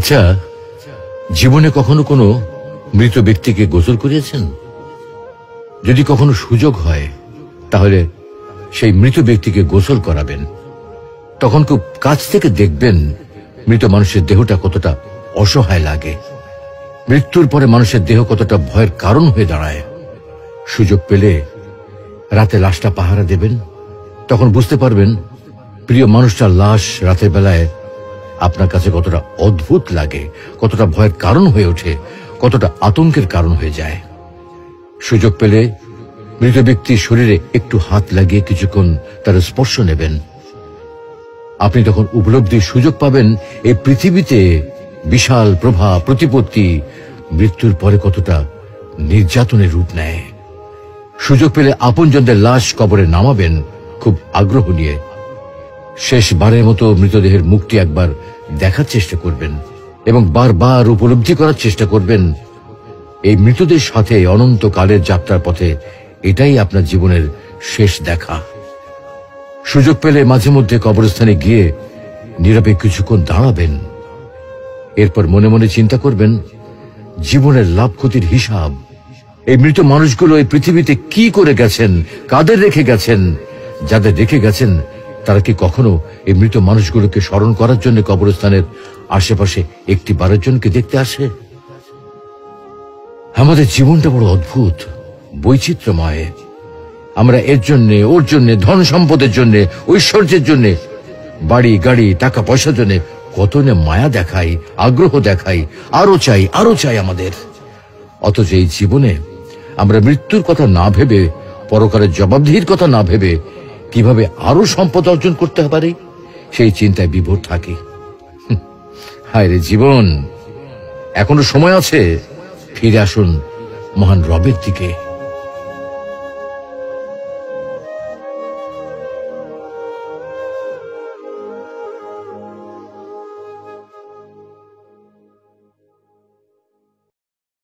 আচ্ছা, জীবনে কখনো কোনো মৃত ব্যক্তিকে গোসল করিয়েছেন? যদি কখনো সুযোগ হয় তাহলে সেই মৃত ব্যক্তিকে গোসল করাবেন। তখন খুব কাছ থেকে দেখবেন মৃত মানুষের দেহটা কতটা অসহায় লাগে, মৃত্যুর পরে মানুষের দেহ কতটা ভয়ের কারণ হয়ে দাঁড়ায়। সুযোগ পেলে রাতে লাশটা পাহারা দেবেন, তখন বুঝতে পারবেন প্রিয় মানুষটার লাশ রাতের বেলায় আপনার কাছে কতটা অদ্ভুত লাগে, কতটা ভয়ের কারণ হয়ে ওঠে, কতটা আতঙ্কের কারণ হয়ে যায়। সুযোগ পেলে মৃত ব্যক্তির শরীরে একটু হাত লাগিয়ে কিছুক্ষণ তার স্পর্শ নেবেন। আপনি তখন উপলব্ধির সুযোগ পাবেন এই পৃথিবীতে বিশাল প্রভাব প্রতিপত্তি মৃত্যুর পরে কতটা নির্যাতনের রূপ নেয়। সুযোগ পেলে আপনজনদের লাশ কবরে নামাবেন খুব আগ্রহ নিয়ে। শেষবারের মতো মৃতদেহের মুখটি একবার দেখার চেষ্টা করবেন এবং বারবার উপলব্ধি করার চেষ্টা করবেন এই মৃতদের সাথে অনন্তকালের যাত্রার পথে এটাই আপনার জীবনের শেষ দেখা। সুযোগ পেলে মাঝে মধ্যে কবরস্থানে গিয়ে নীরবে কিছুক্ষণ দাঁড়াবেন। এরপর মনে মনে চিন্তা করবেন জীবনের লাভ ক্ষতির হিসাব। এই মৃত মানুষগুলো এই পৃথিবীতে কি করে গেছেন, কাদের রেখে গেছেন, যাদের রেখে গেছেন তারা কি কখনো এই মৃত মানুষগুলোকে স্মরণ করার জন্য কবরস্থানের আশেপাশে একটি বারের জনকে দেখতে আসে? আমাদের জীবনটা বড় অদ্ভুত, বৈচিত্র্যময়। আমরা এর জন্যে ওর জন্যে, ধন সম্পদের জন্যে, ঐশ্বর্যের জন্যে, বাড়ি গাড়ি টাকা পয়সার জন্যে কত না মায়া দেখাই, আগ্রহ দেখাই, আরো চাই আমাদের। অথচ এই জীবনে আমরা মৃত্যুর কথা না ভেবে, পরকালের জবাবদিহির কথা না ভেবে কিভাবে আরো সম্পদ অর্জন করতে পারি সেই চিন্তায় বিভোর থাকি। হায় রে জীবন, এখনো সময় আছে, ফিরে আসুন মহান রবের দিকে।